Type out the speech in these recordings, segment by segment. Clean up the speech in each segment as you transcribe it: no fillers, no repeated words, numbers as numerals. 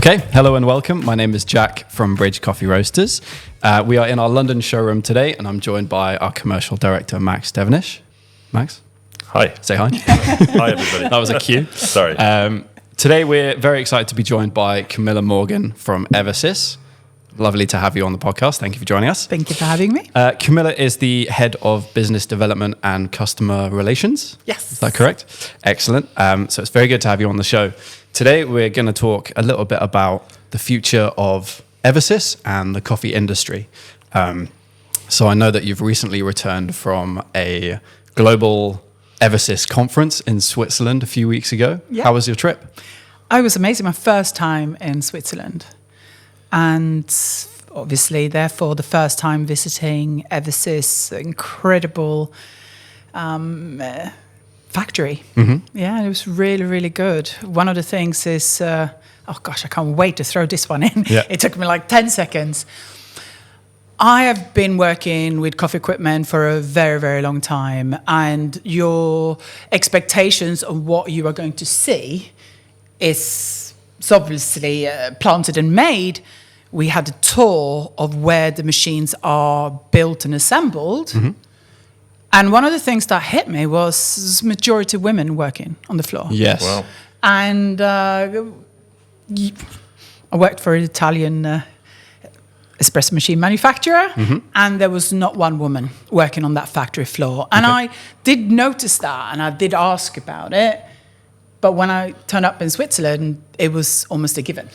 Okay, hello and welcome. My name is Jack from Bridge Coffee Roasters. We are in our London showroom today, and I'm joined by our commercial director, Max Devenish. Max? Hi. Say hi. Hi, everybody. That was a cue. Sorry. Today, we're very excited to be joined by Camilla Morgan from Eversys. Lovely to have you on the podcast. Thank you for joining us. Thank you for having me. Camilla is the head of business development and customer relations. Yes. Is that correct? Excellent. So it's very good to have you on the show. Today, we're going to talk a little bit about the future of Eversys and the coffee industry. So I know that you've recently returned from a global Eversys conference in Switzerland a few weeks ago. Yeah. How was your trip? Oh, it was amazing. My first time in Switzerland. And obviously, therefore, the first time visiting Eversys, incredible factory. Mm-hmm. Yeah, it was really, really good. One of the things is, I can't wait to throw this one in. Yeah. It took me like 10 seconds. I have been working with coffee equipment for a very, very long time, and your expectations of what you are going to see is obviously planted and made. We had a tour of where the machines are built and assembled. Mm-hmm. And one of the things that hit me was majority women working on the floor. Yes. Wow. And I worked for an Italian espresso machine manufacturer, mm-hmm. and there was not one woman working on that factory floor. And I did notice that, and I did ask about it. But when I turned up in Switzerland, it was almost a given.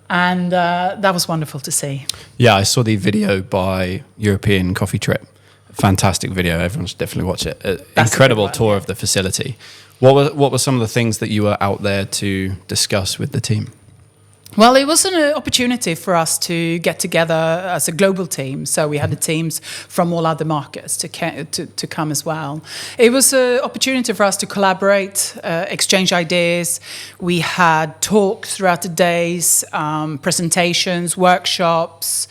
And that was wonderful to see. Yeah, I saw the video by European Coffee Trip. Fantastic video. Everyone should definitely watch it. Incredible tour of the facility. What were some of the things that you were out there to discuss with the team? Well, it was an opportunity for us to get together as a global team. So we had the teams from all other markets to come as well. It was an opportunity for us to collaborate, exchange ideas. We had talks throughout the days, presentations, workshops.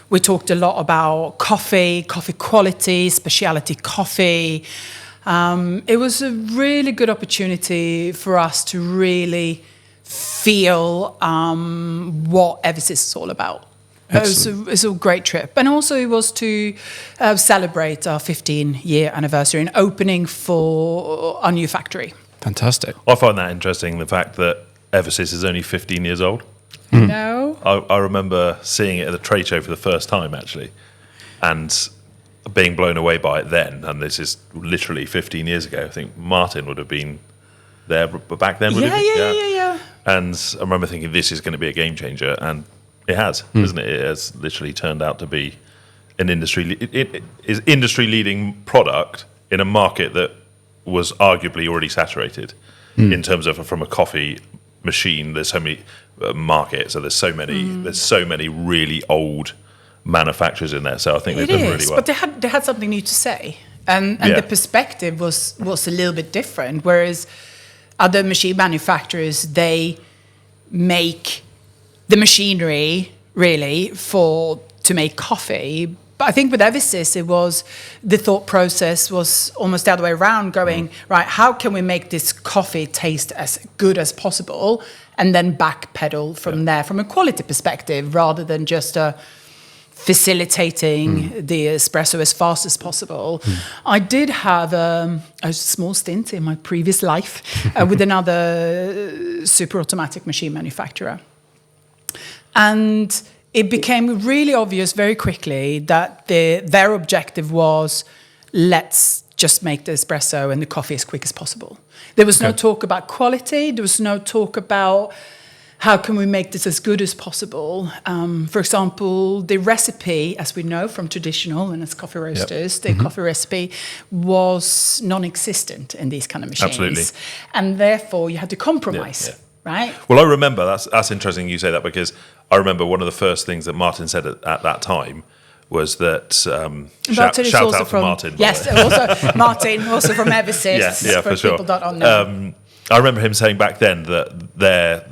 We talked a lot about coffee quality, specialty coffee. It was a really good opportunity for us to really feel what Everis is all about. It was a great trip. And also it was to celebrate our 15-year anniversary and opening for our new factory. Fantastic. I find that interesting, the fact that Eversys is only 15 years old. Mm. No. I remember seeing it at the trade show for the first time, actually, and being blown away by it then. And this is literally 15 years ago. I think Martin would have been there back then, would he? Yeah. And I remember thinking, this is going to be a game changer, and it has, isn't it? It has literally turned out to be an industry-leading product in a market that was arguably already saturated in terms of, from a coffee machine. There's so many markets, so there's so many really old manufacturers in there. So I think they've done really well. But they had something new to say, and the perspective was a little bit different. Whereas other machine manufacturers, they make the machinery really to make coffee. But I think with Eversys, the thought process was almost the other way around, going, right, how can we make this coffee taste as good as possible, and then backpedal from there from a quality perspective, rather than just facilitating the espresso as fast as possible. I did have a small stint in my previous life with another super automatic machine manufacturer. And it became really obvious very quickly that their objective was, let's just make the espresso and the coffee as quick as possible. There was no talk about quality. There was no talk about how can we make this as good as possible. For example, the recipe, as we know from traditional and as coffee roasters, the coffee recipe was non-existent in these kind of machines. Absolutely. And therefore, you had to compromise. Right? Well, I remember, that's interesting you say that, because I remember one of the first things that Martin said at that time was that shout out to Martin. Yes, also Martin, also from Eversys. Yeah, for sure. People don't know. I remember him saying back then that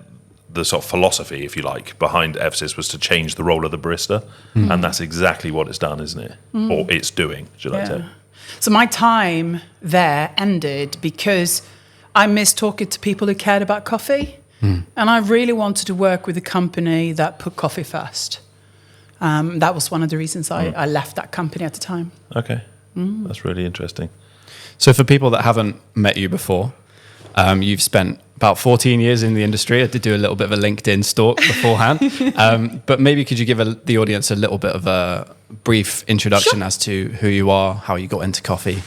the sort of philosophy, if you like, behind Eversys was to change the role of the barista, and that's exactly what it's done, isn't it? Or it's doing, should I say? So my time there ended because I missed talking to people who cared about coffee. And I really wanted to work with a company that put coffee first. That was one of the reasons I left that company at the time. Okay. That's really interesting. So for people that haven't met you before, you've spent about 14 years in the industry. I did do a little bit of a LinkedIn stalk beforehand. But maybe could you give the audience a little bit of a brief introduction as to who you are, how you got into coffee,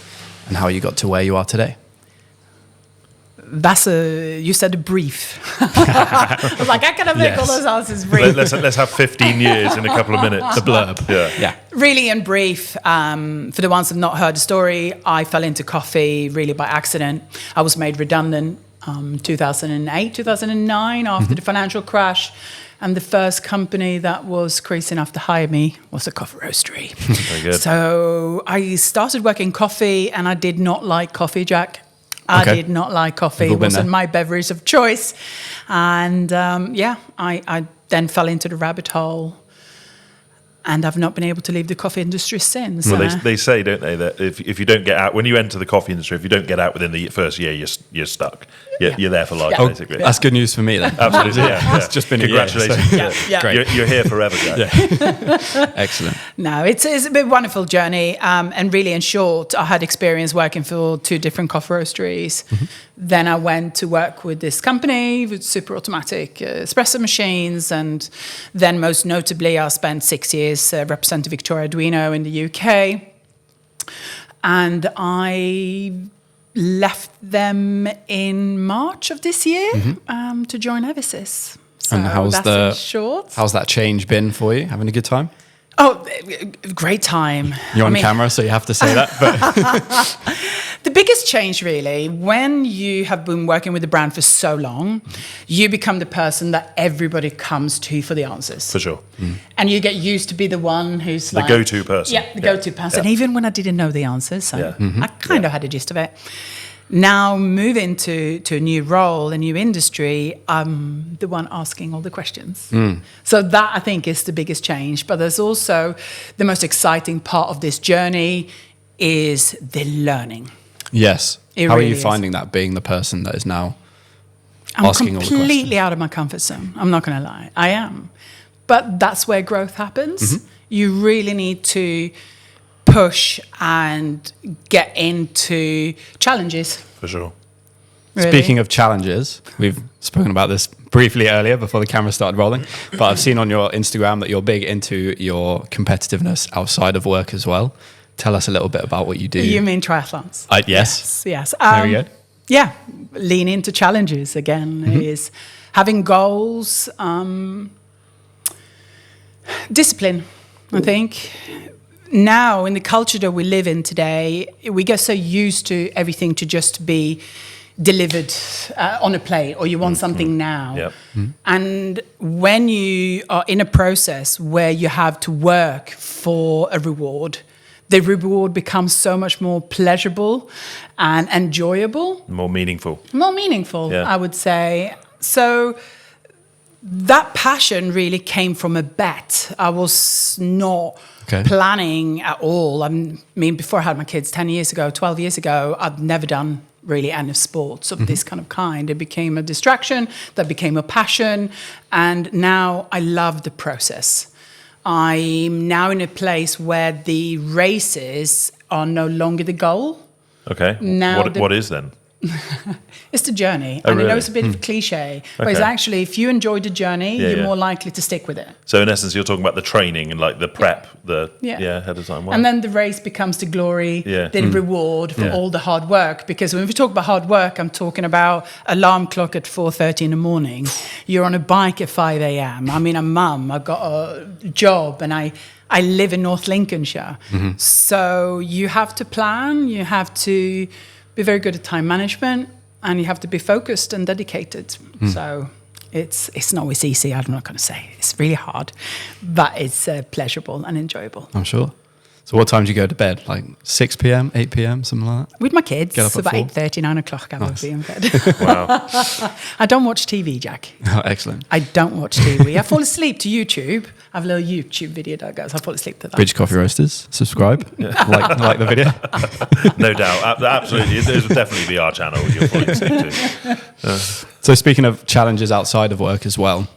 and how you got to where you are today? You said a brief. I was like, I can make all those answers brief. Let's have 15 years in a couple of minutes. The blurb. Yeah. Really in brief, for the ones who have not heard the story, I fell into coffee really by accident. I was made redundant 2008, 2009 after the financial crash. And the first company that was crazy enough to hire me was a coffee roastery. Very good. So I started working coffee, and I did not like coffee, Jack. I did not like coffee. It wasn't my beverage of choice. And I then fell into the rabbit hole. And I've not been able to leave the coffee industry since. Well, they say, don't they, that if you don't get out, when you enter the coffee industry, if you don't get out within the first year, you're stuck. You're there for life, basically. That's good news for me then. Absolutely, yeah. It's just been Congratulations. a year. So. Great. You're here forever, Jack. Yeah. Excellent. No, it's a wonderful journey. And really, in short, I had experience working for 2 different coffee roasteries. Then I went to work with this company with super automatic espresso machines. And then most notably, I spent 6 years representing Victoria Arduino in the UK. And I left them in March of this year to join Eversys. So and how's that change been for you? Having a good time? Oh, great time. You're on camera, so you have to say that. But the biggest change, really, when you have been working with the brand for so long, you become the person that everybody comes to for the answers. For sure. And you get used to be the one who's the go-to person. Yeah, the go-to person. Yeah. Even when I didn't know the answers. So I kind of had a gist of it. Now moving to a new role, a new industry, I'm the one asking all the questions. So that, I think, is the biggest change. But there's also the most exciting part of this journey is the learning. yes. It How really are you is. finding that, being the person that is now I'm asking all the questions? completely out of my comfort zone. I'm not going to lie. I am. But that's where growth happens. You really need to push and get into challenges. For sure. Really. Speaking of challenges, we've spoken about this briefly earlier before the camera started rolling, but I've seen on your Instagram that you're big into your competitiveness outside of work as well. Tell us a little bit about what you do. You mean triathlons? Yes. Yes. There we go. Yeah, lean into challenges again is having goals, discipline, I think. Now, in the culture that we live in today, we get so used to everything to just be delivered on a plate, or you want something now. Yep. And when you are in a process where you have to work for a reward, the reward becomes so much more pleasurable and enjoyable. More meaningful. More meaningful, Yeah. I would say. So that passion really came from a bet. I was not planning at all. I mean, before I had my kids 10 years ago, 12 years ago, I'd never done really any sports of this kind of kind. It became a distraction, that became a passion, and now I love the process. I'm now in a place where the races are no longer the goal. Okay. Now what is then? It's the journey. Oh, and I know really? it's a bit of a cliche, but Okay. it's actually, if you enjoy the journey, Yeah, you're yeah. more likely to stick with it. So in essence, you're talking about the training and like the prep, Yeah. ahead of time. Wow. And then the race becomes the glory, Yeah. the reward for Yeah. all the hard work. Because when we talk about hard work, I'm talking about alarm clock at 4:30 in the morning. You're on a bike at 5 a.m. I mean, I'm a mum. I've got a job, and I live in North Lincolnshire. So you have to plan. You have to be very good at time management, and you have to be focused and dedicated. So it's not always easy. I'm not going to say it's really hard, but it's pleasurable and enjoyable. I'm sure. So what time do you go to bed? Like 6 p.m., 8 p.m., something like that? With my kids, Get up at about 4? 8:30, 9 o'clock, I will Nice. be in bed. Wow. I don't watch TV, Jack. Oh, excellent. I don't watch TV. I fall asleep to YouTube. I have a little YouTube video that goes. I fall asleep to that. Bridge Coffee Roasters, subscribe, like the video. No doubt. Absolutely. It would definitely be our channel you're probably listening to. So speaking of challenges outside of work as well,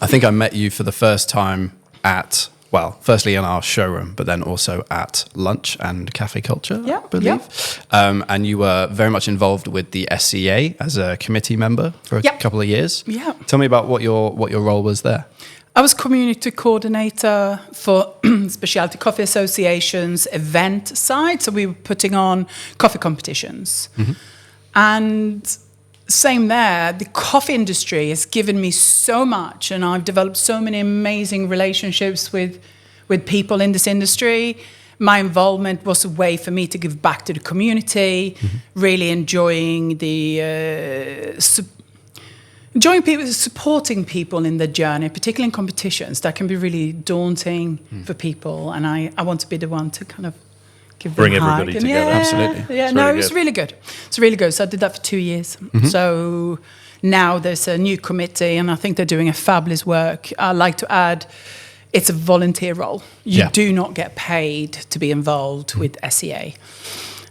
I think I met you for the first time at, well, firstly in our showroom, but then also at lunch and cafe culture, I believe. And you were very much involved with the SCA as a committee member for a couple of years. Yeah. Tell me about what your role was there. I was community coordinator for specialty coffee associations event side. So we were putting on coffee competitions. And same there, the coffee industry has given me so much, and I've developed so many amazing relationships with people in this industry. My involvement was a way for me to give back to the community, really enjoying enjoying people, supporting people in their journey, particularly in competitions. That can be really daunting for people, and I want to be the one to kind of Bring everybody together. Absolutely. Yeah, It's no, really it was good. really good. It's really good. So I did that for 2 years. So now there's a new committee, and I think they're doing a fabulous work. I like to add, it's a volunteer role. You do not get paid to be involved with SEA.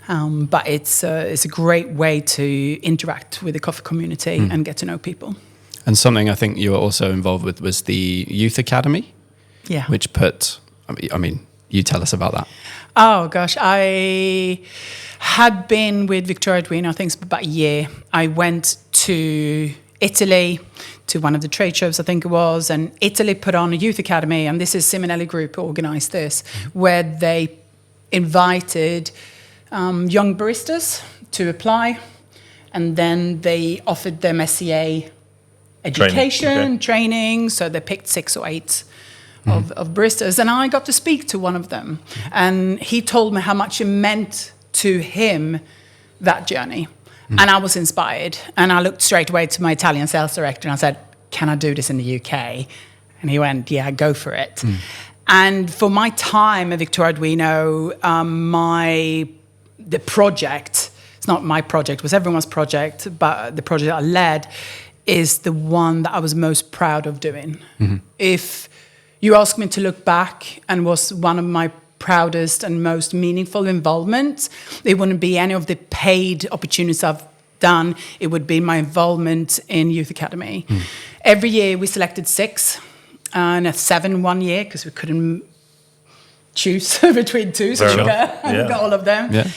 But it's a great way to interact with the coffee community and get to know people. And something I think you were also involved with was the Youth Academy, Yeah. which put, I mean, you tell us about that. Oh gosh, I had been with Victoria Arduino, I think it's about a year. I went to Italy to one of the trade shows, I think it was, and Italy put on a youth academy, and this is Simonelli Group who organised this, where they invited young baristas to apply, and then they offered them SCA education, training, so they picked 6 or 8 of baristas, and I got to speak to one of them, and he told me how much it meant to him, that journey. And I was inspired, and I looked straight away to my Italian sales director and I said, can I do this in the UK? And he went, yeah, go for it. And for my time at Victoria Arduino, the project, it's not my project, it was everyone's project, but the project I led is the one that I was most proud of doing. If you ask me to look back and was one of my proudest and most meaningful involvement, it wouldn't be any of the paid opportunities I've done. It would be my involvement in Youth Academy. Every year we selected 6 and a 7 one year because we couldn't choose between 2, so we got all of them. Yeah.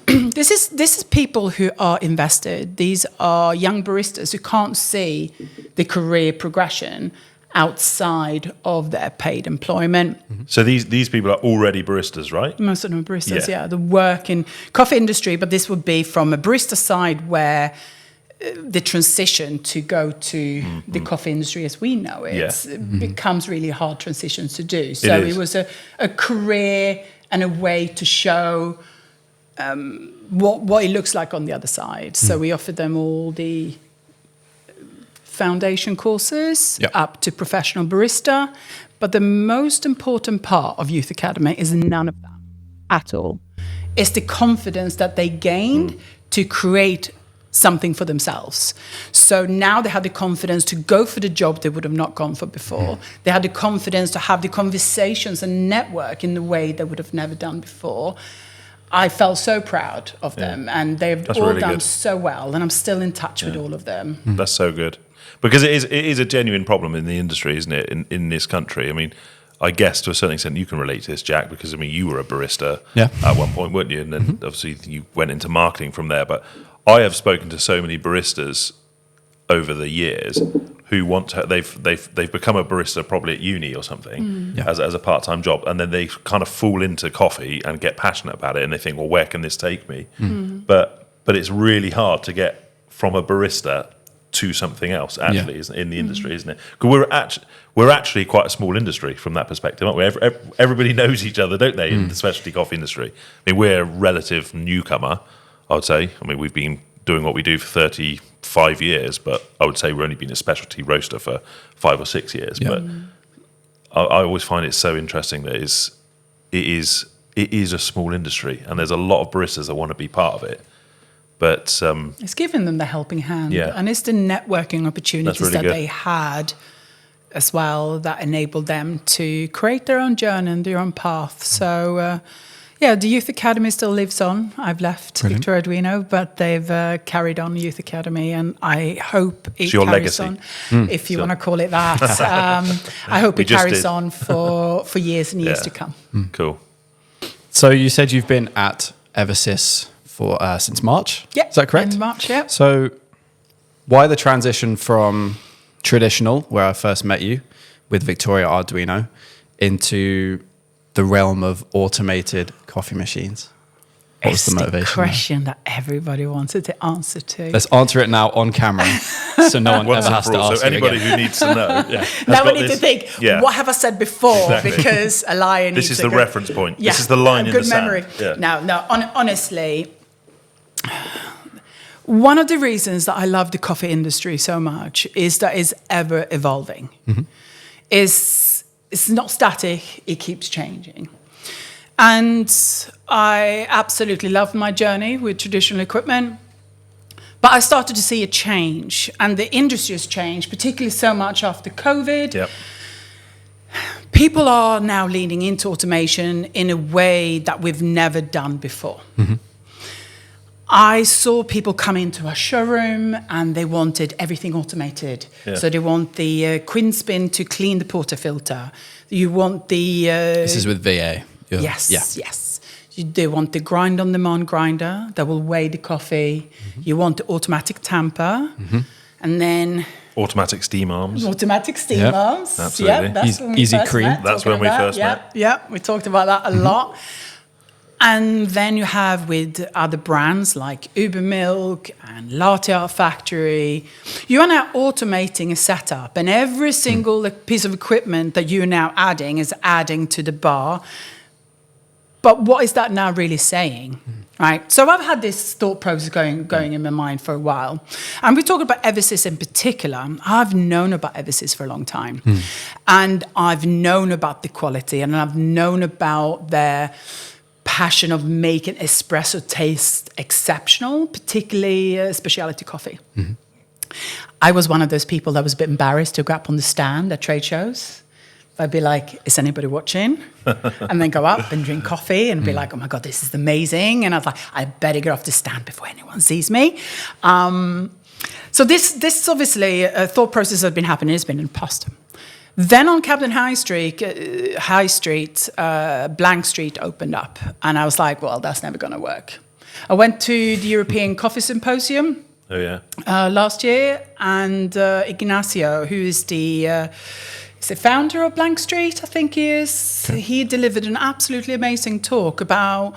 This is people who are invested. These are young baristas who can't see the career progression outside of their paid employment. So these people are already baristas, right? Most of them are baristas, yeah. The work in coffee industry, but this would be from a barista side where the transition to go to the coffee industry as we know it becomes really hard transitions to do. So it was a career and a way to show what it looks like on the other side. So we offered them all the foundation courses up to professional barista. But the most important part of Youth Academy is none of that at all. It's the confidence that they gained to create something for themselves. So now they had the confidence to go for the job they would have not gone for before. They had the confidence to have the conversations and network in the way they would have never done before. I felt so proud of them, and they've all really done so well, and I'm still in touch with all of them. That's so good. Because it is a genuine problem in the industry, isn't it, in this country? I mean, I guess to a certain extent you can relate to this, Jack, because, I mean, you were a barista at one point, weren't you? And then obviously you went into marketing from there. But I have spoken to so many baristas over the years who want to, they've become a barista probably at uni or something as a part-time job, and then they kind of fall into coffee and get passionate about it, and they think, well, where can this take me? But it's really hard to get from a barista to something else, actually, in the industry, isn't it? Because we're actually quite a small industry from that perspective, aren't we? Everybody knows each other, don't they, in the specialty coffee industry? I mean, we're a relative newcomer, I would say. I mean, we've been doing what we do for 35 years, but I would say we've only been a specialty roaster for 5 or 6 years. But I always find it so interesting that it is it is a small industry, and there's a lot of baristas that want to be part of it. But it's giving them the helping hand, Yeah. and it's the networking opportunities really that good. they had as well that enabled them to create their own journey and their own path. So, the Youth Academy still lives on. I've left Victor Arduino, but they've carried on Youth Academy, and I hope it your carries legacy. on, if you want to call it that. I hope it just carries did. on for years and years to come. Cool. So you said you've been at Eversys for since March. Yeah, Is that correct? in March, yeah. So why the transition from traditional, where I first met you with Victoria Arduino, into the realm of automated coffee machines? What was It's the motivation? the question that everybody wanted to answer to. Let's answer it now on camera, so no one Once ever and has for to all. ask So you anybody again. who needs to know. has Now we got need this- to think, Yeah. what have I said before? Exactly. Because a liar needs This is to the go- reference point. This is the line in good the sand. memory. Yeah. No, honestly, one of the reasons that I love the coffee industry so much is that it's ever evolving. It's not static, it keeps changing. And I absolutely loved my journey with traditional equipment. But I started to see a change, and the industry has changed, particularly so much after COVID. Yep. People are now leaning into automation in a way that we've never done before. I saw people come into our showroom and they wanted everything automated. Yeah. So they want the quin spin to clean the portafilter. You want the... This is with VA. Yes, Yeah. yes. They want the grind-on-demand grinder that will weigh the coffee. You want the automatic tamper. And then... Automatic steam arms. Automatic steam Yep, arms. absolutely. Yeah, that's when we Easy first cream. met, That's talking when we about first that. met. Yeah, we talked about that a lot. And then you have with other brands like Uber Milk and Latte Art Factory, you are now automating a setup, and every single piece of equipment that you're now adding is adding to the bar. But what is that now really saying? Right. So I've had this thought process going in my mind for a while. And we talk about Eversys in particular. I've known about Eversys for a long time. And I've known about the quality, and I've known about their passion of making espresso taste exceptional, particularly specialty coffee. I was one of those people that was a bit embarrassed to go up on the stand at trade shows. I'd be like, is anybody watching? And then go up and drink coffee and be like, oh my God, this is amazing. And I was like, I better get off the stand before anyone sees me. So this obviously a thought process that had been happening, has been in the past. Then on Camden High Street, Blank Street opened up. And I was like, well, that's never going to work. I went to the European Coffee Symposium Oh, yeah. last year, and Ignacio, who is the founder of Blank Street, I think he is. Okay. He delivered an absolutely amazing talk about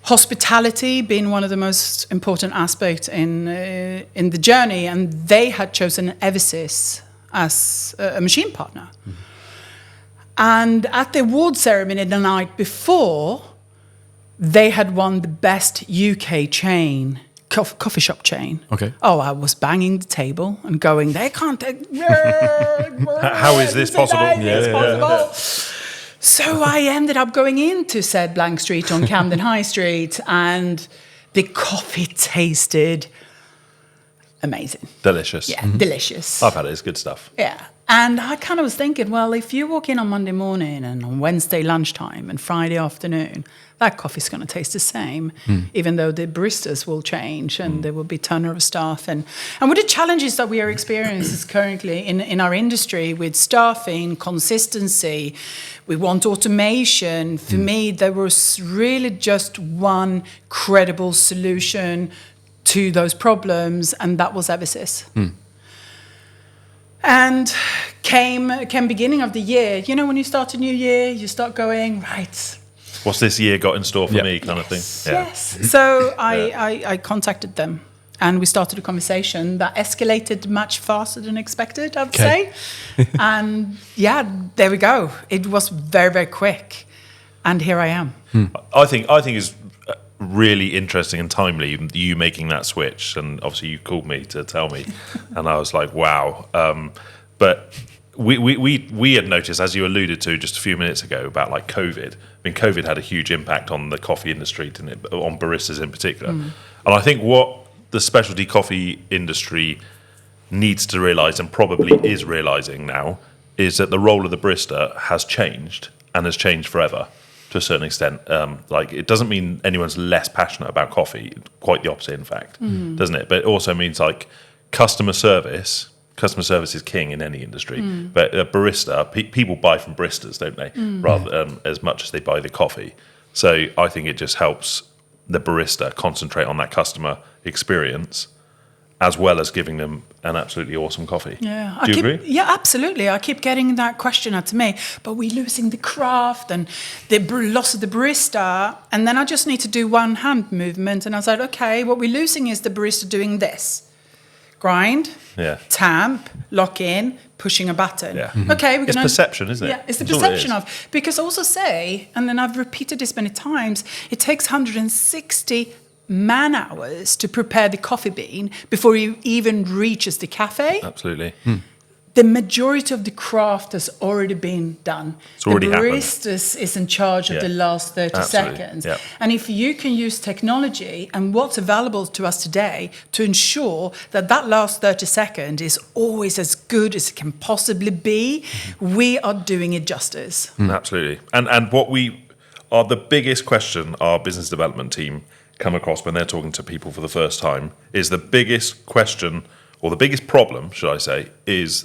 hospitality being one of the most important aspects in the journey, and they had chosen Eversys as a machine partner. And at the award ceremony the night before, they had won the best UK chain. Coffee shop chain. Okay. Oh, I was banging the table and going, they can't. How is this possible? It's possible. So I ended up going into said Blank Street on Camden High Street, and the coffee tasted amazing. Delicious. Yeah, delicious. I've had it. It's good stuff. Yeah. And I kind of was thinking, well, if you walk in on Monday morning and on Wednesday lunchtime and Friday afternoon, that coffee's going to taste the same, even though the baristas will change and there will be turnover staff. And with the challenges that we are experiencing currently in our industry with staffing, consistency, we want automation. For me, there was really just one credible solution to those problems, and that was Eversys. And came beginning of the year. You know, when you start a new year, you start going, right. What's this year got in store for me, kind of thing? Yeah. Yes. So I contacted them, and we started a conversation that escalated much faster than expected, I would say. And yeah, there we go. It was very, very quick. And here I am. I think it's really interesting and timely, you making that switch. And obviously you called me to tell me, and I was like, wow. But we had noticed, as you alluded to just a few minutes ago, about like COVID. I mean, COVID had a huge impact on the coffee industry, didn't it? On baristas in particular. And I think what the specialty coffee industry needs to realise, and probably is realising now, is that the role of the barista has changed and has changed forever to a certain extent. Like, it doesn't mean anyone's less passionate about coffee. Quite the opposite, in fact, doesn't it? But it also means like customer service is king in any industry. But a barista, people buy from baristas, don't they? Rather as much as they buy the coffee. So I think it just helps the barista concentrate on that customer experience, as well as giving them an absolutely awesome coffee. Yeah, Do you agree? Yeah, absolutely. I keep getting that question out to me, but we're losing the craft and the loss of the barista. And then I just need to do one hand movement. And I was like, okay, what we're losing is the barista doing this. Grind, tamp, lock in, pushing a button. Yeah. Okay, we're It's gonna, perception, isn't it? Yeah, it's the That's all it perception is. of. Because I also say, and then I've repeated this many times, it takes 160 man hours to prepare the coffee bean before it even reaches the cafe. Absolutely. The majority of the craft has already been done. It's already the happened. barista is in charge of the last 30 Absolutely. seconds. Yeah. And if you can use technology and what's available to us today to ensure that that last 30 seconds is always as good as it can possibly be, we are doing it justice. Absolutely. And what we are, the biggest question our business development team come across when they're talking to people for the first time is the biggest question, or the biggest problem, should I say, is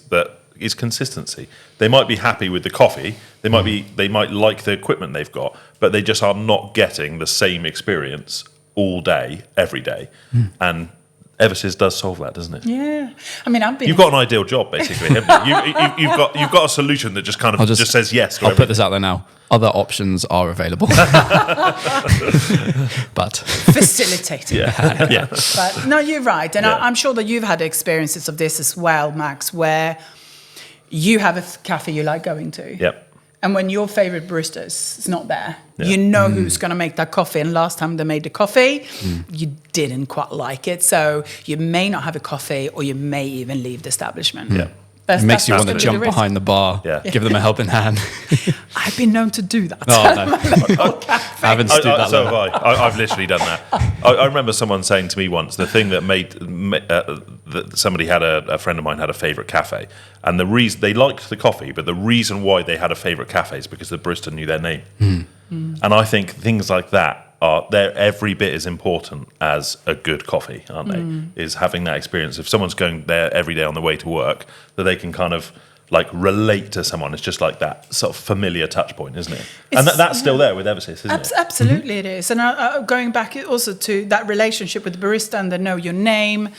consistency. They might be happy with the coffee, they might like the equipment they've got, but they just are not getting the same experience all day, every day. And Eversys does solve that, doesn't it? Yeah. I mean, You've got an ideal job, basically, haven't you? You've got a solution that just kind of just says yes to I'll everything. put this out there now. Other options are available. But facilitating. Yeah. But no, you're right. And Yeah. I'm sure that you've had experiences of this as well, Max, where you have a cafe you like going to. Yep. And when your favorite barista is not there, you know who's going to make that coffee. And last time they made the coffee, you didn't quite like it. So you may not have a coffee, or you may even leave the establishment. Yeah. it makes you want to absolutely jump the risk. behind the bar, give them a helping hand. I've been known to do that. Oh, no. I haven't stood that So low. have I. I've literally done that. I remember someone saying to me once, the thing that made that somebody had a friend of mine had a favourite cafe, and the reason they liked the coffee, but the reason why they had a favourite cafe is because the barista knew their name. And I think things like that they're every bit as important as a good coffee, aren't they? Is having that experience. If someone's going there every day on the way to work, that they can kind of like relate to someone. It's just like that sort of familiar touch point, isn't it? And that's still there with Eversys, isn't it? Absolutely it is. And going back also to that relationship with the barista and the know your name,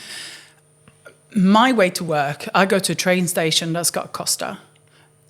my way to work, I go to a train station that's got Costa.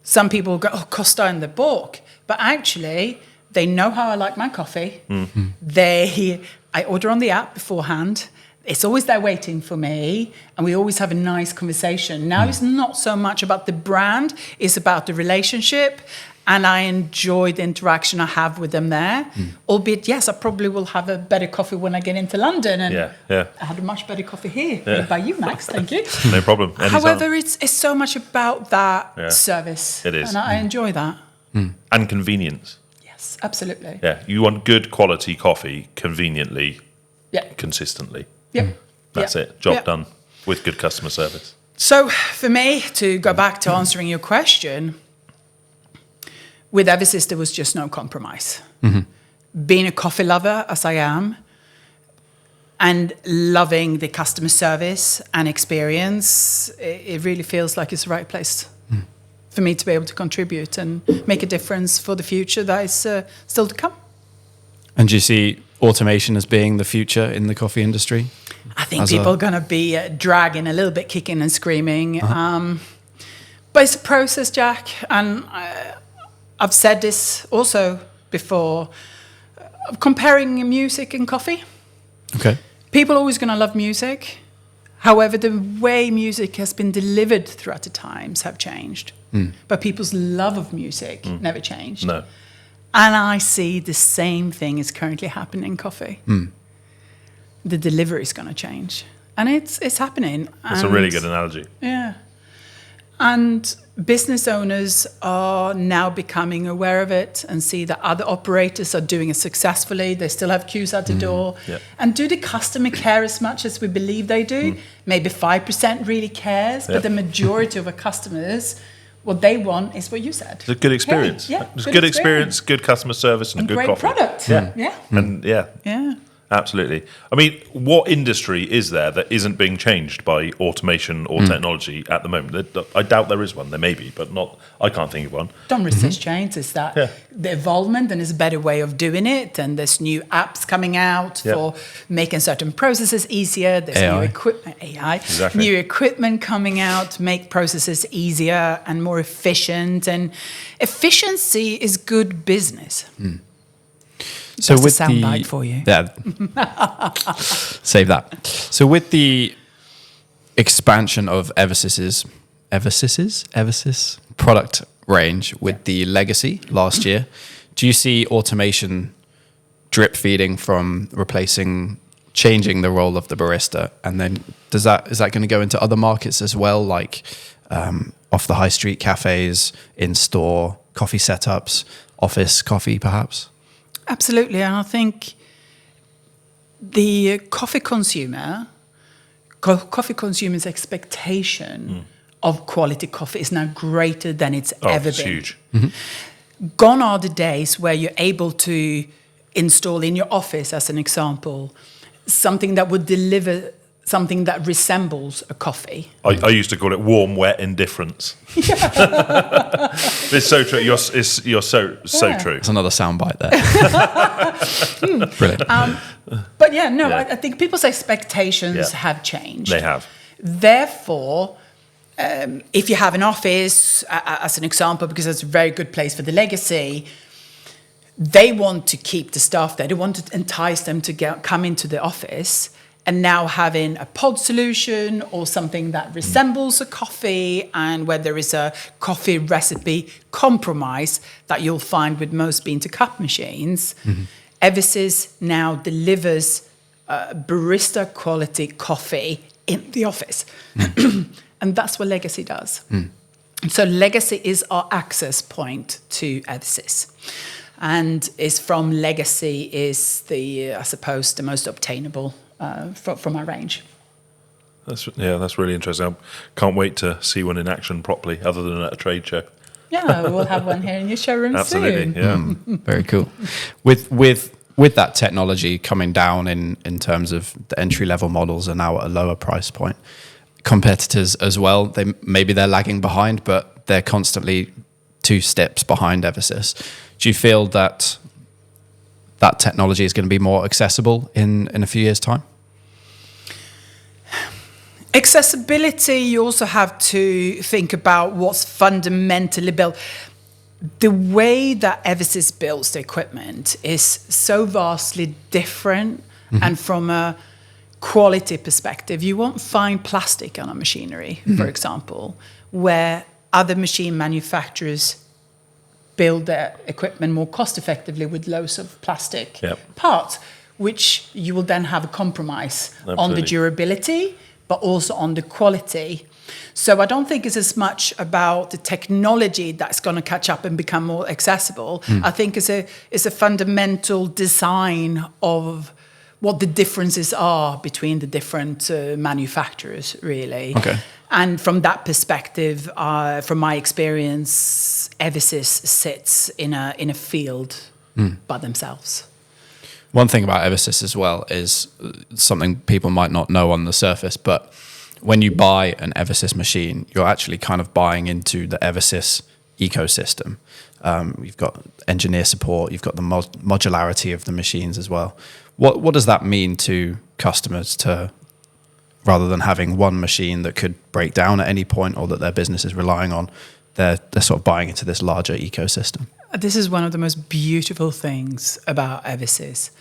Some people go, Costa in the book. But actually, they know how I like my coffee. I order on the app beforehand. It's always there waiting for me, and we always have a nice conversation. Now it's not so much about the brand, it's about the relationship, and I enjoy the interaction I have with them there. Albeit, yes, I probably will have a better coffee when I get into London, and I had a much better coffee here made by you, Max. Thank you. No problem. Anytime. However, it's so much about that service. It is. And I enjoy that. And convenience. Yes, absolutely. Yeah, you want good quality coffee conveniently, consistently. Yep. That's it. Job done with good customer service. So for me, to go back to answering your question, with Eversys, there was just no compromise. Being a coffee lover, as I am, and loving the customer service and experience, it really feels like it's the right place for me to be able to contribute and make a difference for the future that is still to come. And do you see automation as being the future in the coffee industry? I think people are going to be dragging a little bit, kicking and screaming. But it's a process, Jack. And I've said this also before, comparing music and coffee. Okay. People are always going to love music. However, the way music has been delivered throughout the times have changed. But people's love of music never changed. No. And I see the same thing is currently happening in coffee. The delivery is going to change. And it's happening. That's a really good analogy. Yeah. And business owners are now becoming aware of it and see that other operators are doing it successfully. They still have queues at the door. Yeah. And do the customer care as much as we believe they do? Maybe 5% really cares, but the majority of our customers, what they want is what you said. It's a good experience. Yeah, It's a good experience, good customer service, and good great coffee. product. Yeah. And Yeah. Absolutely. I mean, what industry is there that isn't being changed by automation or technology at the moment? I doubt there is one. There may be, but not. I can't think of one. Don't resist change. Is that the evolvement, and there's a better way of doing it, and there's new apps coming out for making certain processes easier. There's AI. new equipment, AI, Exactly. new equipment coming out to make processes easier and more efficient. And efficiency is good business. So That's with a soundbite for you. Yeah. Save that. So with the expansion of Eversys product range with the legacy last year, do you see automation drip feeding from changing the role of the barista? And then is that going to go into other markets as well, like off the high street cafes, in-store coffee setups, office coffee perhaps? Absolutely, and I think the coffee consumer's expectation of quality coffee is now greater than it's ever It's been. huge. Gone are the days where you're able to install in your office, as an example, something that would deliver something that resembles a coffee. I used to call it warm, wet indifference. It's so true. You're so true. That's another soundbite there. Brilliant. But I think people's expectations have changed. They have. Therefore, if you have an office, as an example, because it's a very good place for the legacy, they want to keep the staff there. They want to entice them to come into the office. And now having a pod solution or something that resembles a coffee, and where there is a coffee recipe compromise that you'll find with most bean-to-cup machines, Eversys now delivers barista quality coffee in the office. And that's what Legacy does. So Legacy is our access point to Eversys. And is from Legacy is I suppose, the most obtainable from our range. That's really interesting. I can't wait to see one in action properly, other than at a trade show. Yeah, we'll have one here in your showroom Absolutely, soon. yeah. Very cool. With that technology coming down in terms of the entry level models are now at a lower price point, competitors as well, they're lagging behind, but they're constantly 2 steps behind Eversys. Do you feel that technology is going to be more accessible in a few years' time? Accessibility, you also have to think about what's fundamentally built. The way that Eversys builds the equipment is so vastly different, and from a quality perspective, you won't find plastic on a machinery, for example, where other machine manufacturers build their equipment more cost effectively with loads of plastic parts, which you will then have a compromise on the durability, but also on the quality. So I don't think it's as much about the technology that's going to catch up and become more accessible. I think it's a fundamental design of what the differences are between the different manufacturers, really. Okay. And from that perspective, from my experience, Eversys sits in a field by themselves. One thing about Eversys as well is something people might not know on the surface, but when you buy an Eversys machine, you're actually kind of buying into the Eversys ecosystem. You've got engineer support, you've got the modularity of the machines as well. What does that mean to customers rather than having one machine that could break down at any point or that their business is relying on, they're sort of buying into this larger ecosystem? This is one of the most beautiful things about Eversys.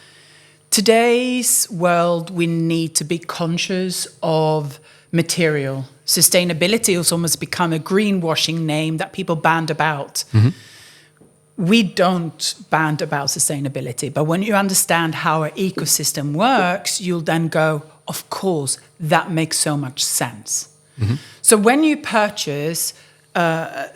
Today's world, we need to be conscious of material. Sustainability has almost become a greenwashing name that people band about. We don't band about sustainability, but when you understand how our ecosystem works, you'll then go, of course, that makes so much sense. So when you purchase a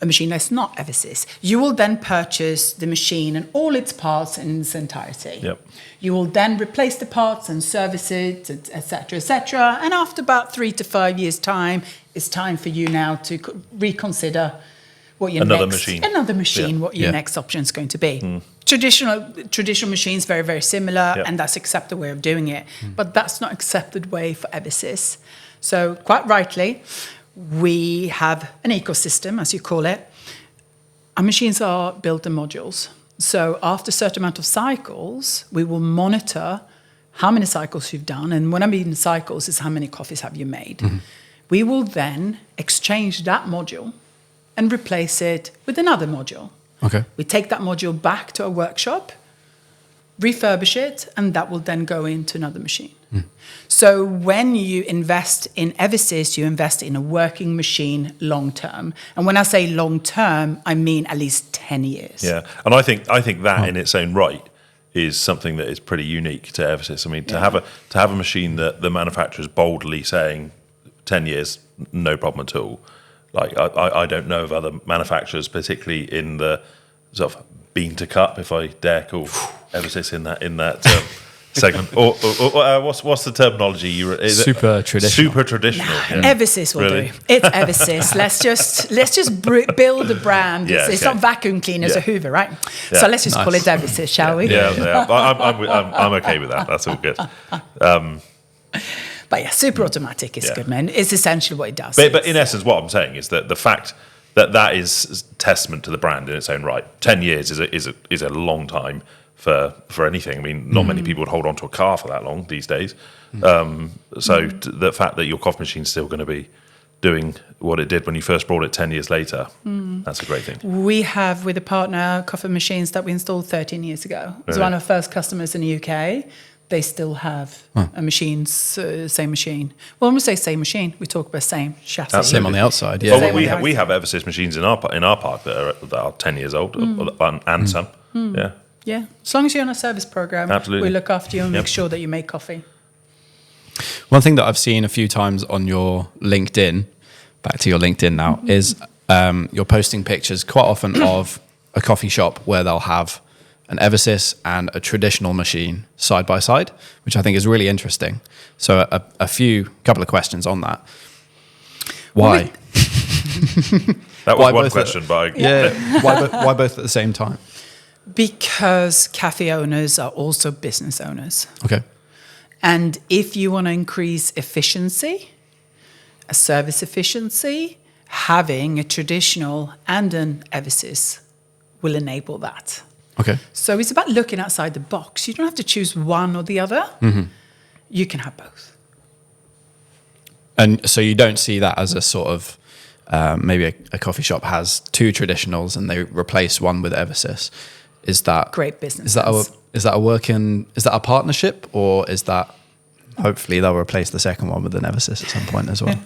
machine that's not Eversys, you will then purchase the machine and all its parts in its entirety. Yep. You will then replace the parts and service it, etc., etc. And after about 3 to 5 years' time, it's time for you now to reconsider what your Another next machine. what your next option is going to be. Traditional machines, very, very similar, and that's accepted way of doing it. But that's not accepted way for Eversys. So quite rightly, we have an ecosystem, as you call it. Our machines are built in modules. So after a certain amount of cycles, we will monitor how many cycles you've done. And when I mean cycles, is how many coffees have you made. We will then exchange that module and replace it with another module. Okay. We take that module back to a workshop, refurbish it, and that will then go into another machine. So when you invest in Eversys, you invest in a working machine long term. And when I say long term, I mean at least 10 years. Yeah, and I think that in its own right is something that is pretty unique to Eversys. I mean, to have a machine that the manufacturer is boldly saying 10 years, no problem at all. Like I don't know of other manufacturers, particularly in the sort of bean to cup, if I dare call Eversys in that segment. Or what's the terminology? Super traditional. Super traditional. Yeah. Eversys will do. It's Eversys. let's just build a brand. Yeah, it's not vacuum cleaners or Hoover, right? Yeah. So let's just call it Eversys, shall we? Yeah. I'm okay with that. That's all good. But yeah, super automatic is good, man. It's essentially what it does. But in essence, what I'm saying is that the fact that is testament to the brand in its own right. 10 years is a long time for anything. I mean, not many people would hold on to a car for that long these days. So the fact that your coffee machine's still going to be doing what it did when you first brought it 10 years later, that's a great thing. We have, with a partner, coffee machines that we installed 13 years ago. It was one of our first customers in the UK. They still have a machine, same machine. Well, when we say same machine, we talk about same chassis. Absolutely. Same on the outside, yeah. Well, we have Eversys machines in our park that are 10 years old, and some. Yeah. Yeah, as long as you're on a service program, Absolutely. we look after you and make sure that you make coffee. One thing that I've seen a few times on your LinkedIn, back to your LinkedIn now, is you're posting pictures quite often of a coffee shop where they'll have an Eversys and a traditional machine side by side, which I think is really interesting. So a couple of questions on that. Why? That was one question, but why both at the same time? Because cafe owners are also business owners. Okay. And if you want to increase efficiency, a service efficiency, having a traditional and an Eversys will enable that. Okay. So it's about looking outside the box. You don't have to choose one or the other. You can have both. And so you don't see that as a sort of maybe a coffee shop has two traditionals and they replace one with Eversys. Is that great business? Is that a partnership, or is that hopefully they'll replace the second one with an Eversys at some point as well?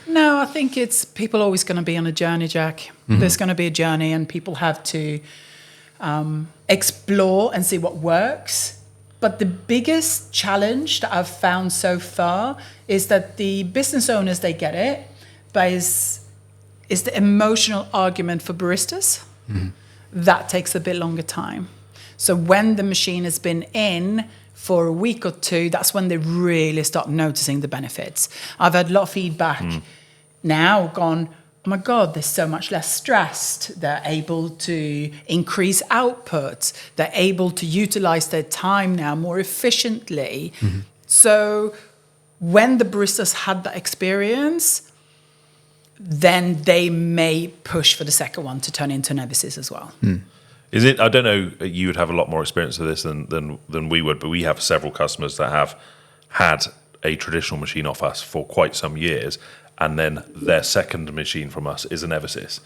No, I think it's people always going to be on a journey, Jack. There's going to be a journey, and people have to explore and see what works. But the biggest challenge that I've found so far is that the business owners, they get it, but is the emotional argument for baristas. That takes a bit longer time. So when the machine has been in for a week or two, that's when they really start noticing the benefits. I've had a lot of feedback now gone, oh my God, they're so much less stressed. They're able to increase output. They're able to utilize their time now more efficiently. So when the baristas had that experience, then they may push for the second one to turn into an Eversys as well. Is it? I don't know. You would have a lot more experience of this than we would, but we have several customers that have had a traditional machine off us for quite some years, and then their second machine from us is an Eversys.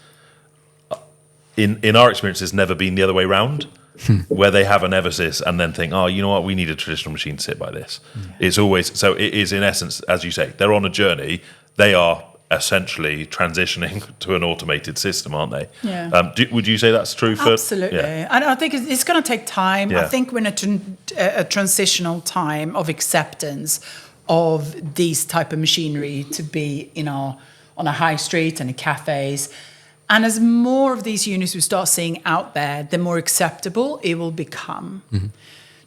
In our experience, it's never been the other way round, where they have an Eversys and then think, oh, you know what, we need a traditional machine to sit by this. It's always so. It is in essence, as you say, they're on a journey. They are essentially transitioning to an automated system, aren't they? Yeah. Would you say that's true for? Absolutely. And I think it's going to take time. Yeah. I think we're in a transitional time of acceptance of these type of machinery to be on a high street and in cafes. And as more of these units we start seeing out there, the more acceptable it will become.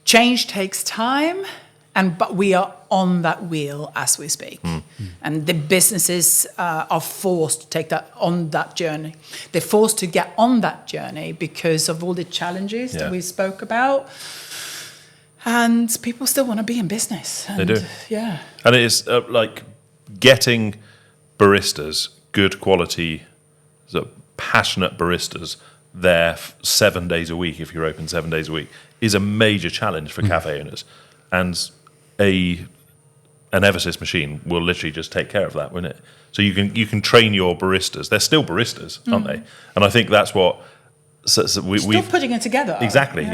Change takes time, but we are on that wheel as we speak. And the businesses are forced to take that journey. They're forced to get on that journey because of all the challenges that we spoke about. And people still want to be in business. And, they do. Yeah. And it is like getting baristas, good quality, passionate baristas, there 7 days a week, if you're open 7 days a week, is a major challenge for cafe owners. And an Eversys machine will literally just take care of that, won't it? So you can train your baristas. They're still baristas, aren't they? And I think that's what we've putting it together. Exactly.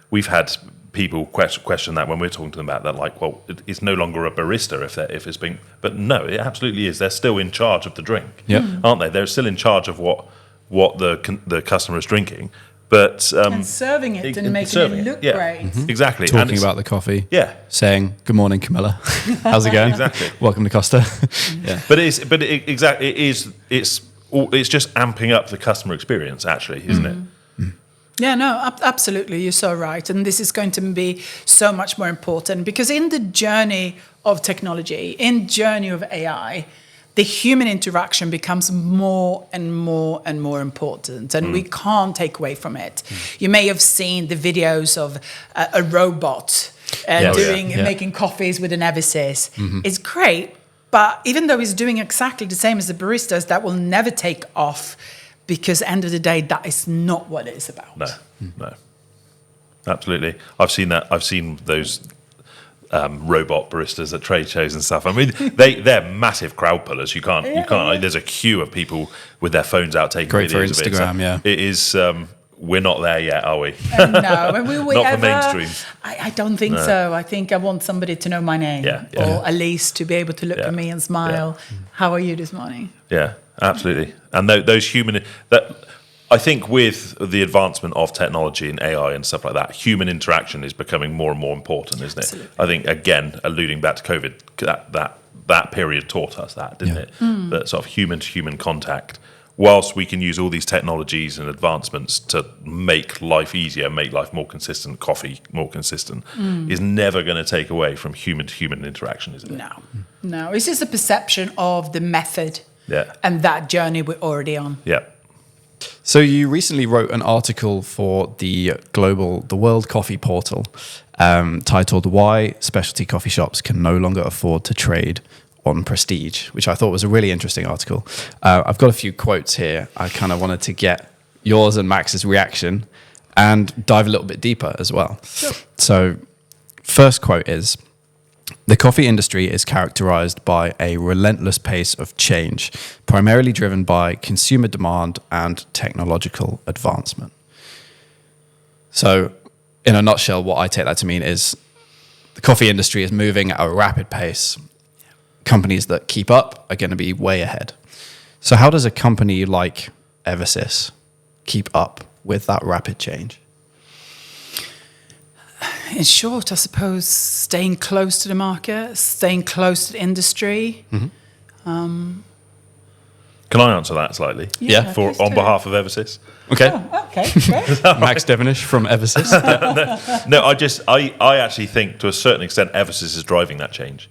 We've had people question that when we're talking to them about that, like, well, it's no longer a barista if it's being, but no, it absolutely is. They're still in charge of the drink, aren't they? They're still in charge of what the customer is drinking, but and serving it and making it look great. Exactly. Talking about the coffee, saying good morning, Camilla. How's it going? Exactly. Welcome to Costa. But it's just amping up the customer experience, actually, isn't it? Yeah, no, absolutely. You're so right. And this is going to be so much more important because in the journey of technology, in journey of AI, the human interaction becomes more and more and more important. And we can't take away from it. You may have seen the videos of a robot making coffees with an Eversys. It's great. But even though he's doing exactly the same as the baristas, that will never take off. Because at the end of the day, that is not what it is about. No, absolutely. I've seen that. I've seen those robot baristas at trade shows and stuff. I mean, they're massive crowd pullers. You can't. There's a queue of people with their phones out taking great videos for Instagram. of it. So it is. We're not there yet, are we? No, and we not for mainstream. I don't think so. I think I want somebody to know my name, or at least to be able to look at me and smile. How are you this morning? Yeah. Absolutely, and those human I think with the advancement of technology and AI and stuff like that, human interaction is becoming more and more important, isn't it? Absolutely. I think again, alluding back to COVID, that period taught us that, didn't it? That sort of human to human contact. Whilst we can use all these technologies and advancements to make life easier, make life more consistent, coffee more consistent, is never going to take away from human to human interaction, is it? No. It's just a perception of the method. And that journey we're already on. So you recently wrote an article for the World Coffee Portal titled "Why Specialty Coffee Shops Can No Longer Afford to Trade on Prestige," which I thought was a really interesting article. I've got a few quotes here. I kind of wanted to get yours and Max's reaction and dive a little bit deeper as well. Sure. So first quote is, "The coffee industry is characterized by a relentless pace of change, primarily driven by consumer demand and technological advancement." So, in a nutshell, what I take that to mean is the coffee industry is moving at a rapid pace. Companies that keep up are going to be way ahead. So how does a company like Eversys keep up with that rapid change? In short, I suppose staying close to the market, staying close to the industry. Can I answer that slightly? Yeah. On behalf of Eversys. Okay. Oh, okay, great. Max Devenish from Eversys. No, I actually think to a certain extent Eversys is driving that change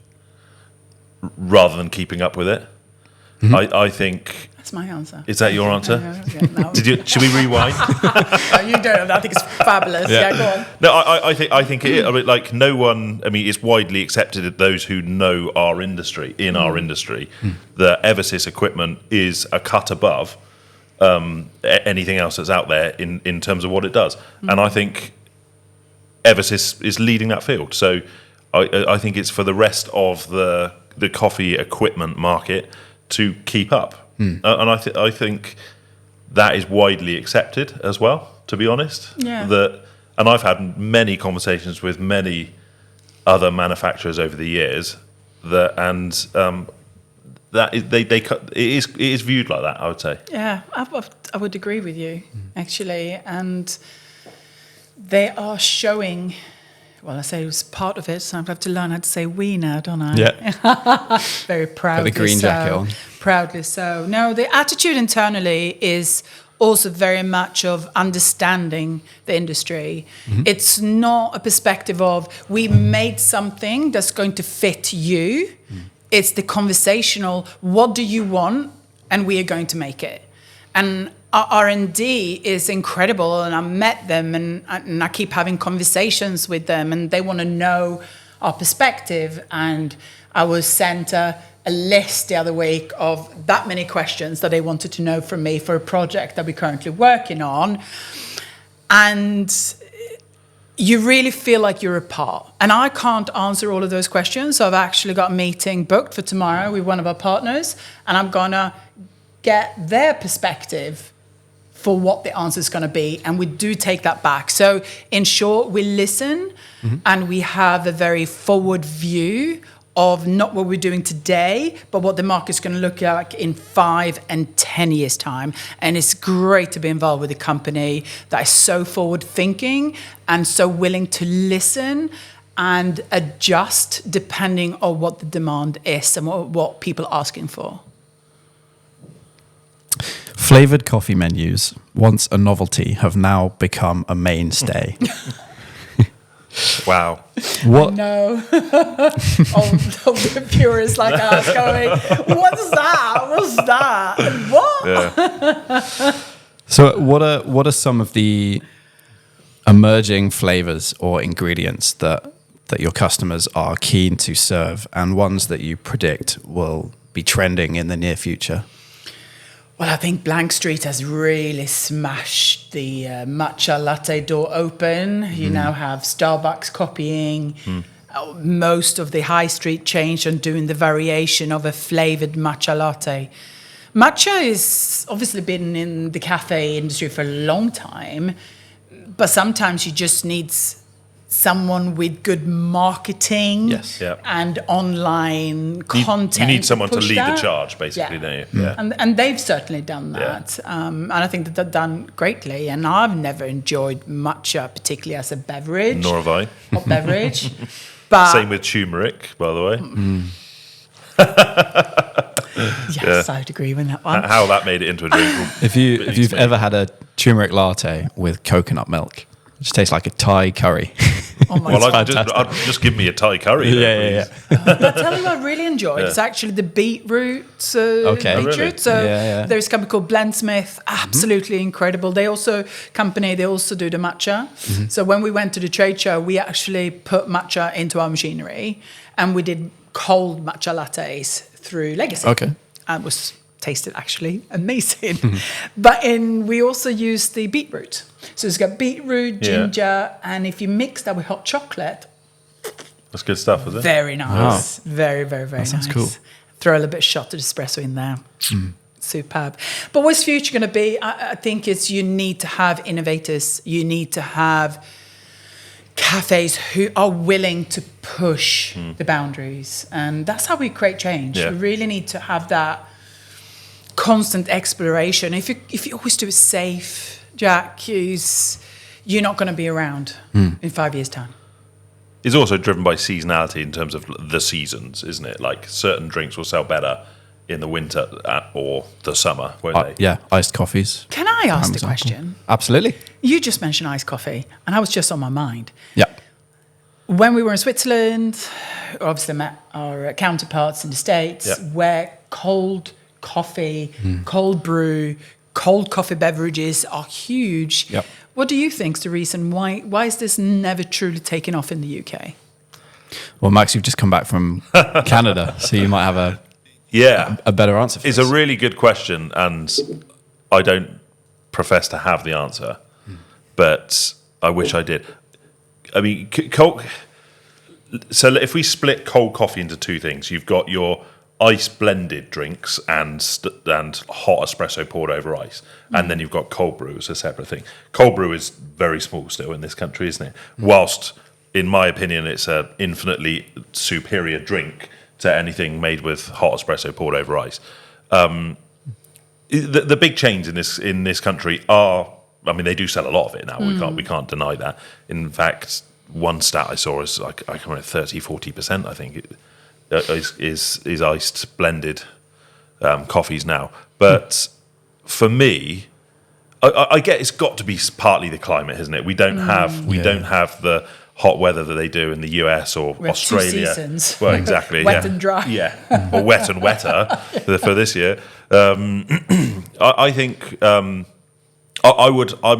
rather than keeping up with it. I think. That's my answer. Is that your answer? No. Should we rewind? No, you don't. I think it's fabulous. Yeah, go on. No, I think it is. I mean, like no one. I mean, it's widely accepted that those who know our industry, that Eversys equipment is a cut above anything else that's out there in terms of what it does. And I think Eversys is leading that field. So I think it's for the rest of the coffee equipment market to keep up. And I think that is widely accepted as well, to be honest. Yeah. And I've had many conversations with many other manufacturers over the years it is viewed like that, I would say. Yeah, I would agree with you, actually. And they are showing Well, I say it was part of it, so I have to learn how to say we now, don't I? Yeah. Very proudly. Put the green jacket on. Proudly so. No, the attitude internally is also very much of understanding the industry. It's not a perspective of we made something that's going to fit you. It's the conversational, what do you want? And we are going to make it. And our R&D is incredible, and I met them, and I keep having conversations with them, and they want to know our perspective. And I was sent a list the other week of that many questions that they wanted to know from me for a project that we're currently working on. And you really feel like you're a part. And I can't answer all of those questions, so I've actually got a meeting booked for tomorrow with one of our partners, and I'm going to get their perspective for what the answer is going to be, and we do take that back. So in short, we listen, and we have a very forward view of not what we're doing today, but what the market's going to look like in 5 and 10 years' time. And it's great to be involved with a company that is so forward thinking and so willing to listen and adjust depending on what the demand is and what people are asking for. Flavored coffee menus, once a novelty, have now become a mainstay. Wow. What? No. All the purists like us going, what's that? What's that? What? Yeah. So what are some of the emerging flavors or ingredients that your customers are keen to serve, and ones that you predict will be trending in the near future? Well, I think Blank Street has really smashed the matcha latte door open. You now have Starbucks copying most of the high street chains and doing the variation of a flavored matcha latte. Matcha is obviously been in the cafe industry for a long time, but sometimes you just need someone with good marketing and online content. You need someone to lead that. the charge, basically, don't you? Yeah. And they've certainly done that. And I think that they've done greatly. And I've never enjoyed matcha, particularly as a beverage. Nor have I. Hot beverage. But Same with turmeric, by the way. yes, I'd agree with that one. How that made it into a drink. If you've ever had a turmeric latte with coconut milk, it just tastes like a Thai curry. Oh my Well, God. I'd just give me a Thai curry. Then, please. But I tell you what I really enjoyed. It's actually the beetroot. Okay. Beetroot. Really? So there's a company called Blendsmith, absolutely incredible. They also do the matcha. So when we went to the trade show, we actually put matcha into our machinery, and we did cold matcha lattes through Legacy. Okay. And it was tasted actually amazing. But we also used the beetroot. So it's got beetroot, ginger, and if you mix that with hot chocolate, That's good stuff, is it? very nice. Very, very, very nice. sounds cool. Throw a little bit of shot of espresso in there. Superb. But what's future going to be? I think it's you need to have innovators. You need to have cafes who are willing to push the boundaries. And that's how we create change. Yeah. We really need to have that constant exploration. If you always do it safe, Jack, you're not going to be around in 5 years' time. It's also driven by seasonality in terms of the seasons, isn't it? Like certain drinks will sell better in the winter or the summer, won't they? Yeah, iced coffees. Can I ask the example. question? Absolutely. You just mentioned iced coffee, and I was just on my mind. Yeah. When we were in Switzerland, obviously met our counterparts in the States, where cold coffee, cold brew, cold coffee beverages are huge. Yep. What do you think is the reason why is this never truly taken off in the UK? Well, Max, you've just come back from Canada, so you might have a better answer for It's this. a really good question, and I don't profess to have the answer, but I wish I did. I mean, so if we split cold coffee into two things, you've got your ice blended drinks and hot espresso poured over ice, and then you've got cold brew as a separate thing. Cold brew is very small still in this country, isn't it? Whilst, in my opinion, it's an infinitely superior drink to anything made with hot espresso poured over ice. The big chains in this country are, I mean, they do sell a lot of it now. We can't deny that. In fact, one stat I saw is like, I can remember 30-40%, I think, is iced blended coffees now. But for me, I get it's got to be partly the climate, isn't it? We don't have the hot weather that they do in the US or we have Australia. 2 seasons. Well, exactly. Wet and dry. Yeah, or wet and wetter for this year. I think I'm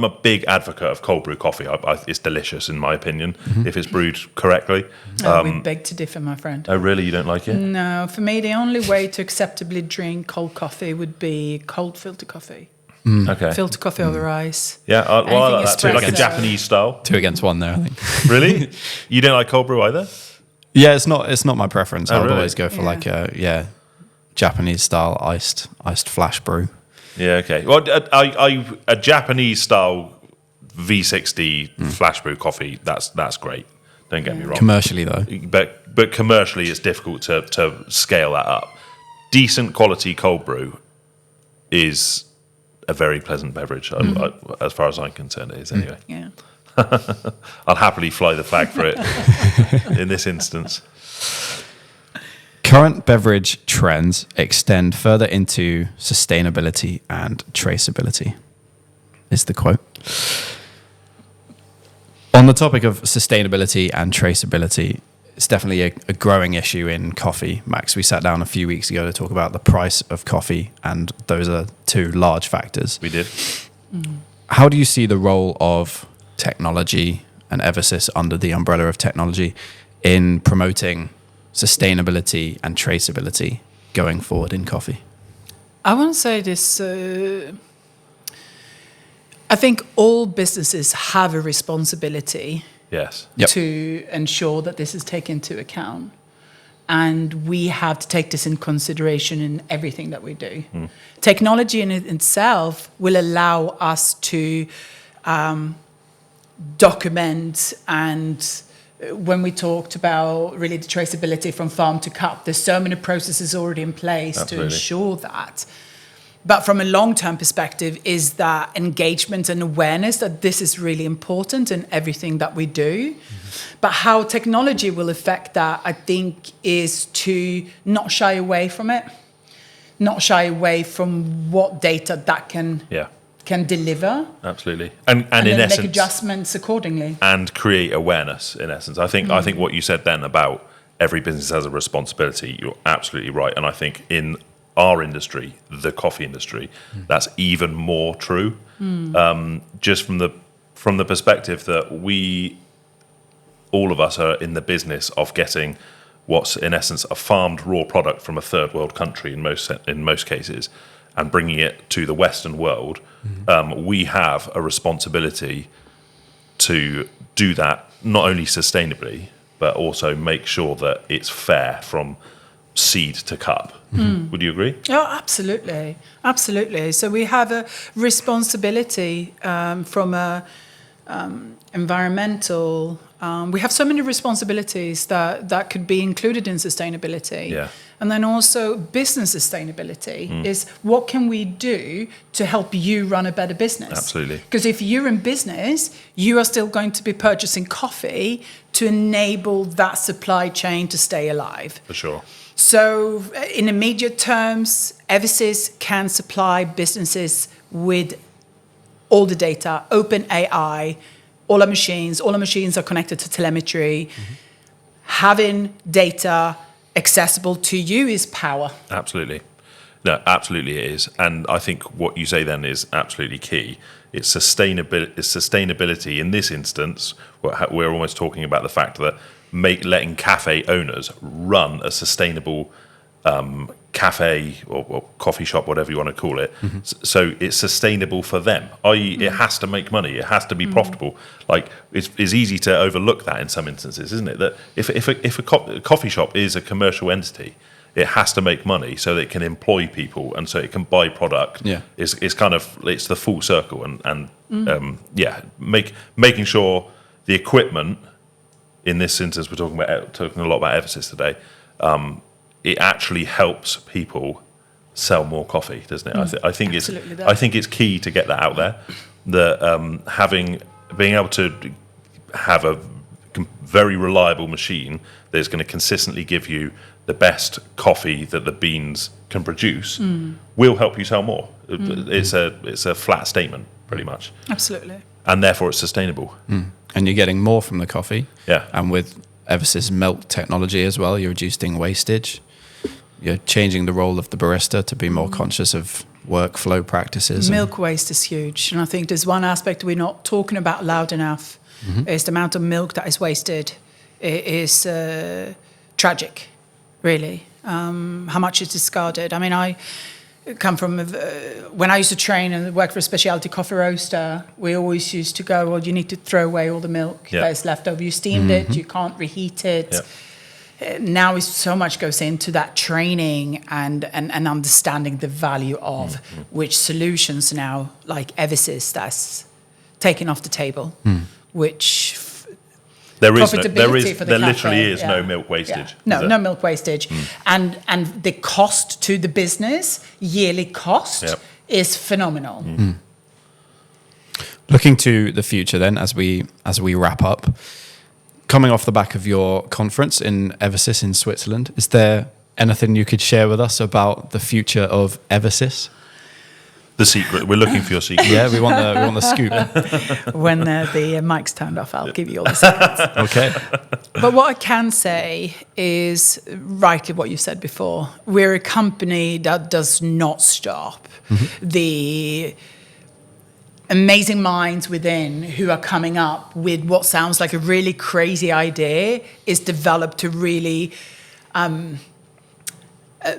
a big advocate of cold brew coffee. It's delicious in my opinion if it's brewed correctly. We beg to differ, my friend. Oh, really? You don't like it? No, for me, the only way to acceptably drink cold coffee would be cold filter coffee. Okay. Filter coffee over ice. Yeah, I like that too. Like a espresso. Japanese style. 2 against 1 there, I think. Really? You don't like cold brew either? Yeah, it's not my preference. Oh, I would really? always go for like a Japanese style iced flash brew. Yeah, okay. Well, a Japanese style V60 flash brew coffee, that's great. Don't get me wrong. Commercially though. But commercially, it's difficult to scale that up. Decent quality cold brew is a very pleasant beverage, as far as I'm concerned. It is anyway. Yeah. I'll happily fly the flag for it in this instance. Current beverage trends extend further into sustainability and traceability, is the quote. On the topic of sustainability and traceability, it's definitely a growing issue in coffee. Max, we sat down a few weeks ago to talk about the price of coffee, and those are 2 large factors. We did. How do you see the role of technology and Eversys under the umbrella of technology in promoting sustainability and traceability going forward in coffee? I want to say this. I think all businesses have a responsibility Yes. Yep. to ensure that this is taken into account. And we have to take this in consideration in everything that we do. Technology in itself will allow us to document, and when we talked about really the traceability from farm to cup, there's so many processes already in place to ensure that. But from a long-term perspective, is that engagement and awareness that this is really important in everything that we do. But how technology will affect that, I think, is to not shy away from it, not shy away from what data that can deliver. Absolutely. And in then essence, make adjustments accordingly. and create awareness in essence. I think what you said then about every business has a responsibility, you're absolutely right. And I think in our industry, the coffee industry, that's even more true. Just from the perspective that all of us are in the business of getting what's in essence a farmed raw product from a third world country in most cases, and bringing it to the Western world. We have a responsibility to do that not only sustainably, but also make sure that it's fair from seed to cup. Would you agree? Oh, absolutely. Absolutely. So we have a responsibility from a environmental... we have so many responsibilities that could be included in sustainability. Yeah. And then also business sustainability is what can we do to help you run a better business? Absolutely. Because if you're in business, you are still going to be purchasing coffee to enable that supply chain to stay alive. For sure. So in immediate terms, Eversys can supply businesses with all the data, open AI, all our machines are connected to telemetry. Having data accessible to you is power. Absolutely. No, absolutely it is. And I think what you say then is absolutely key. It's sustainability. In this instance, we're almost talking about the fact that letting cafe owners run a sustainable cafe or coffee shop, whatever you want to call it. So it's sustainable for them, i.e. it has to make money, it has to be profitable. Like it's easy to overlook that in some instances, isn't it? That if a coffee shop is a commercial entity, it has to make money so that it can employ people and so it can buy product. Yeah. It's the full circle and making sure the equipment, in this instance we're talking a lot about Eversys today, it actually helps people sell more coffee, doesn't it? I think it's key to get that out there. That being able to have a very reliable machine that is going to consistently give you the best coffee that the beans can produce will help you sell more. It's a flat statement, pretty much. Absolutely. And therefore it's sustainable. And you're getting more from the coffee. Yeah. And with Eversys milk technology as well, you're reducing wastage. You're changing the role of the barista to be more conscious of workflow practices. Milk waste is huge. And I think there's one aspect we're not talking about loud enough, is the amount of milk that is wasted. It is tragic, really, how much is discarded. I mean, I come from, when I used to train and work for a specialty coffee roaster, we always used to go, well, you need to throw away all the milk that is left over. You steamed it, you can't reheat it. Yeah. Now so much goes into that training and understanding the value of which solutions now, like Eversys, that's taken off the table, which there profitability literally is no milk wastage. Yeah. No milk wastage. And the cost to the business, yearly cost, is phenomenal. Looking to the future then, as we wrap up, coming off the back of your conference in Eversys in Switzerland, is there anything you could share with us about the future of Eversys? The secret. We're looking for your secret. Yeah, we want the scoop. When the mic's turned off, I'll give you all the secrets. Okay. But what I can say is rightly what you said before. We're a company that does not stop. The amazing minds within who are coming up with what sounds like a really crazy idea is developed to really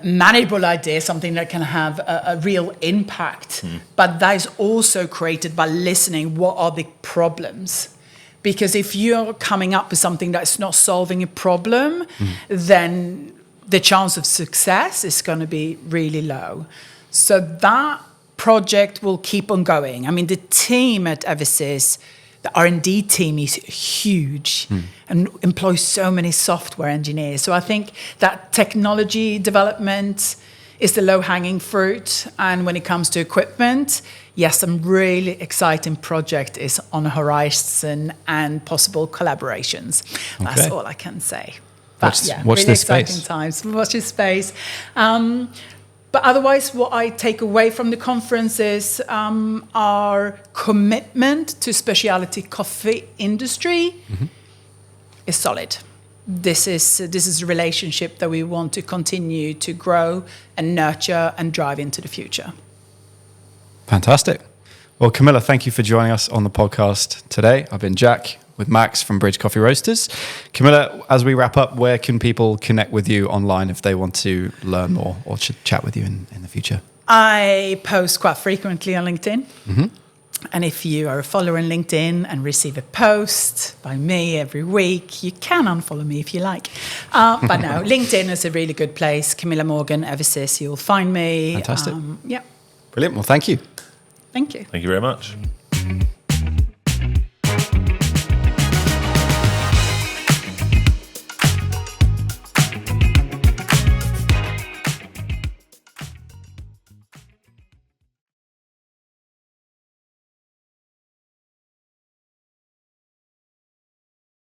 manageable idea, something that can have a real impact. But that is also created by listening, what are the problems? Because if you're coming up with something that's not solving a problem, then the chance of success is going to be really low. So that project will keep on going. I mean, the team at Eversys, the R&D team is huge and employs so many software engineers. So I think that technology development is the low-hanging fruit. And when it comes to equipment, yes, some really exciting project is on the horizon and possible collaborations. That's all I can say. But watch really this exciting space. times. Watch this space. But otherwise, what I take away from the conference is our commitment to specialty coffee industry is solid. This is a relationship that we want to continue to grow and nurture and drive into the future. Fantastic. Well, Camilla, thank you for joining us on the podcast today. I've been Jack with Max from Bridge Coffee Roasters. Camilla, as we wrap up, where can people connect with you online if they want to learn more or chat with you in the future? I post quite frequently on LinkedIn. And if you are a follower in LinkedIn and receive a post by me every week, you can unfollow me if you like. But no, LinkedIn is a really good place. Camilla Morgan, Eversys, you'll find me. Fantastic. Yeah. Brilliant. Well, thank you. Thank you. Thank you very much.